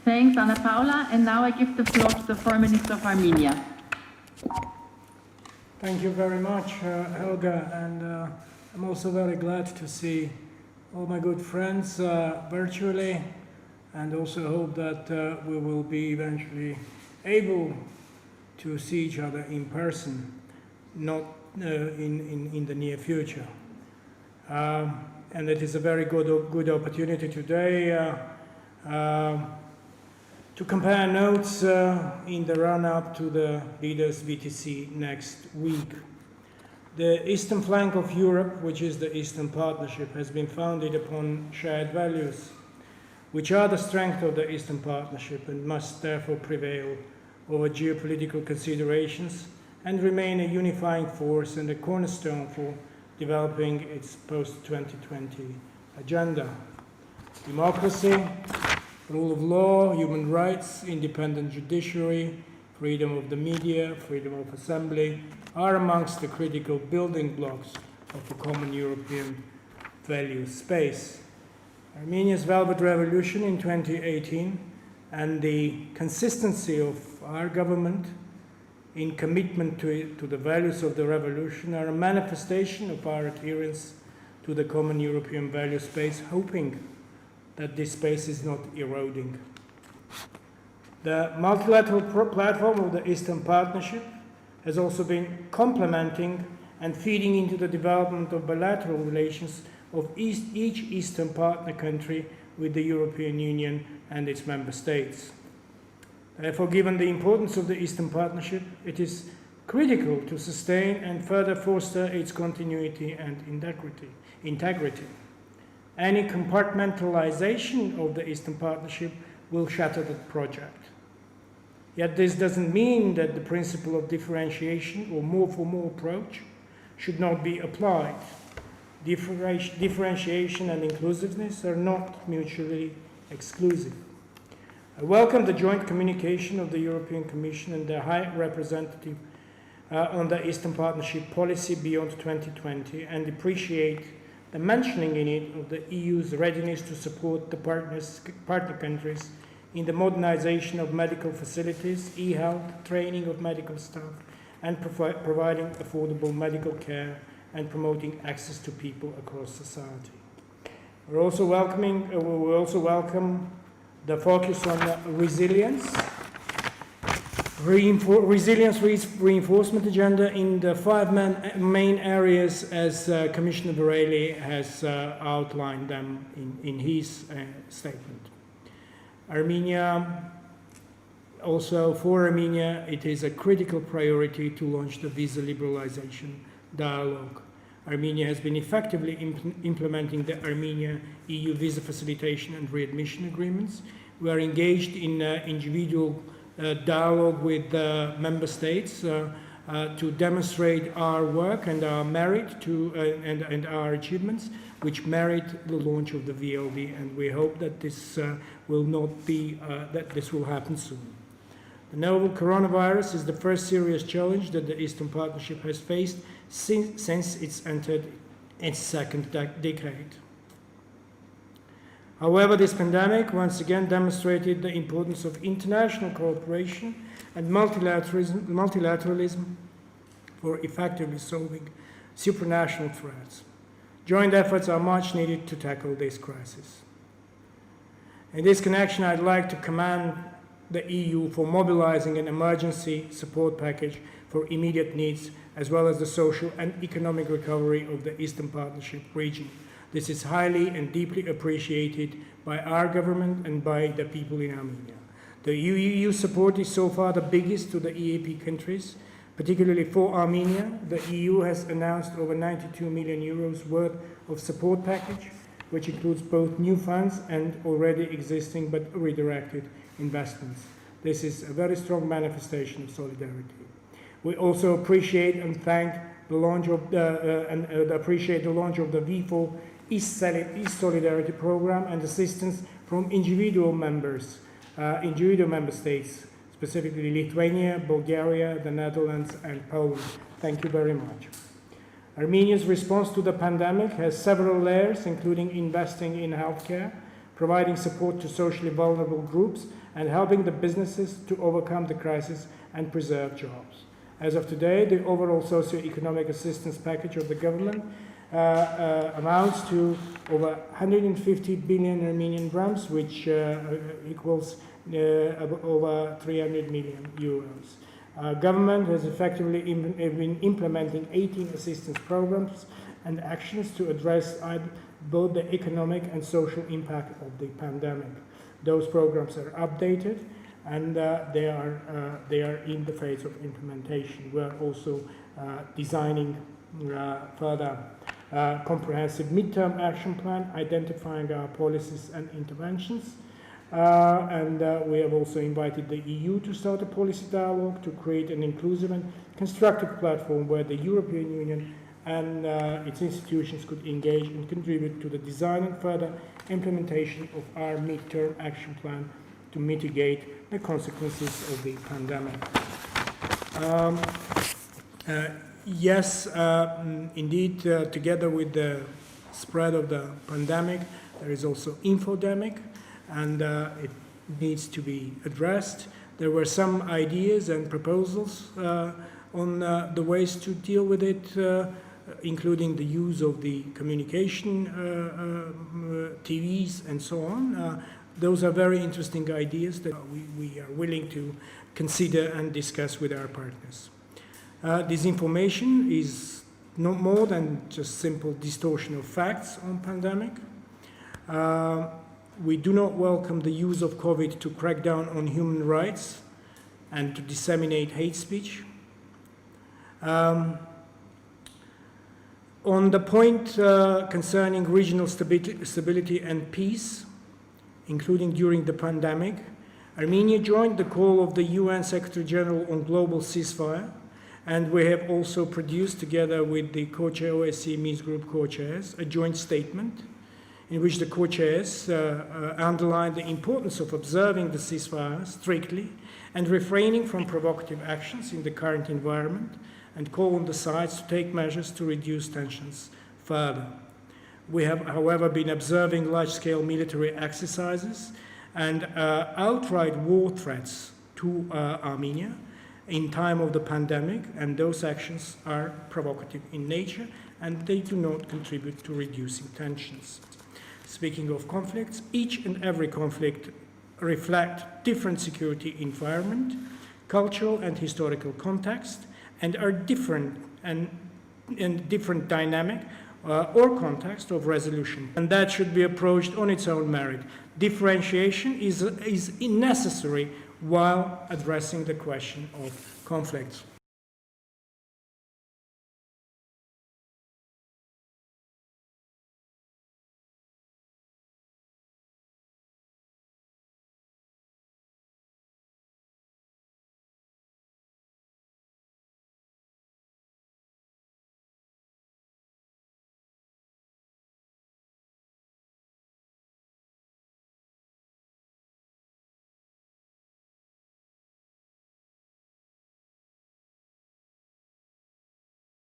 Thanks, Anna Paula. And now I give the floor to the Foreign Minister of Armenia. Thank you very much, Helga, and I'm also very glad to see all my good friends virtually, and also hope that we will be eventually able to see each other in person, not in the near future. And it is a very good opportunity today to compare notes in the run-up to the Leaders' VTC next week. The eastern flank of Europe, which is the Eastern Partnership, has been founded upon shared values, which are the strength of the Eastern Partnership and must therefore prevail over geopolitical considerations and remain a unifying force and a cornerstone for developing its post-2020 agenda. Democracy, rule of law, human rights, independent judiciary, freedom of the media, freedom of assembly are amongst the critical building blocks of a common European value space. Armenia's Velvet Revolution in 2018 and the consistency of our government in commitment to the values of the revolution are a manifestation of our adherence to the common European value space, hoping that this space is not eroding. The multilateral platform of the Eastern Partnership has also been complementing and feeding into the development of bilateral relations of each Eastern partner country with the European Union and its member states. Therefore, given the importance of the Eastern Partnership, it is critical to sustain and further foster its continuity and integrity. Any compartmentalization of the Eastern Partnership will shatter the project. Yet this doesn't mean that the principle of differentiation or more for more approach should not be applied. Differentiation and inclusiveness are not mutually exclusive. I welcome the joint communication of the European Commission and the High Representative on the Eastern Partnership policy beyond 2020 and appreciate the mentioning in it of the EU's readiness to support the partner countries in the modernization of medical facilities, e-health, training of medical staff, and providing affordable medical care and promoting access to people across society. We also welcome the focus on resilience, reinforcement agenda in the five main areas as Commissioner Borrelli has outlined them in his statement. For Armenia, it is a critical priority to launch the visa liberalization dialogue. Armenia has been effectively implementing the Armenia-EU visa facilitation and readmission agreements. We are engaged in individual dialogue with member states to demonstrate our work and our merit and our achievements, which merit the launch of the VLD, and we hope that this will happen soon. The novel coronavirus is the first serious challenge that the Eastern Partnership has faced since it's entered its second decade. However, this pandemic once again demonstrated the importance of international cooperation and multilateralism for effectively solving supranational threats. Joint efforts are much needed to tackle this crisis. In this connection, I'd like to commend the EU for mobilizing an emergency support package for immediate needs, as well as the social and economic recovery of the Eastern Partnership region. This is highly and deeply appreciated by our government and by the people in Armenia. The EU support is so far the biggest to the EAP countries, particularly for Armenia. The EU has announced over 92 million euros worth of support package, which includes both new funds and already existing but redirected investments. This is a very strong manifestation of solidarity. We also appreciate and thank the launch of the V4 East Solidarity Program and assistance from individual member states, specifically Lithuania, Bulgaria, the Netherlands, and Poland. Thank you very much. Armenia's response to the pandemic has several layers, including investing in healthcare, providing support to socially vulnerable groups, and helping the businesses to overcome the crisis and preserve jobs. As of today, the overall socio-economic assistance package of the government amounts to over 150 billion Armenian drams, which equals over 300 million euros. Government has effectively been implementing 18 assistance programs and actions to address both the economic and social impact of the pandemic. Those programs are updated and they are in the phase of implementation. We are also designing further comprehensive midterm action plan, identifying our policies and interventions. We have also invited the EU to start a policy dialogue to create an inclusive and constructive platform where the European Union and its institutions could engage and contribute to the design and further implementation of our midterm action plan to mitigate the consequences of the pandemic. Yes, indeed, together with the spread of the pandemic, there is also infodemic, and it needs to be addressed. There were some ideas and proposals on the ways to deal with it, including the use of the communication TVs and so on. Those are very interesting ideas that we are willing to consider and discuss with our partners. Disinformation is no more than just simple distortion of facts on pandemic. We do not welcome the use of COVID to crack down on human rights and to disseminate hate speech. On the point concerning regional stability and peace, including during the pandemic, Armenia joined the call of the UN Secretary General on global ceasefire, and we have also produced, together with the co-chair OSCE Minsk Group co-chairs, a joint statement in which the co-chairs underlined the importance of observing the ceasefire strictly and refraining from provocative actions in the current environment, and call on the sides to take measures to reduce tensions further. We have, however, been observing large-scale military exercises and outright war threats to Armenia in time of the pandemic, and those actions are provocative in nature and they do not contribute to reducing tensions. Speaking of conflicts, each and every conflict reflects different security environment, cultural and historical context, and are different and in different dynamic or context of resolution. And that should be approached on its own merit. Differentiation is necessary while addressing the question of conflicts.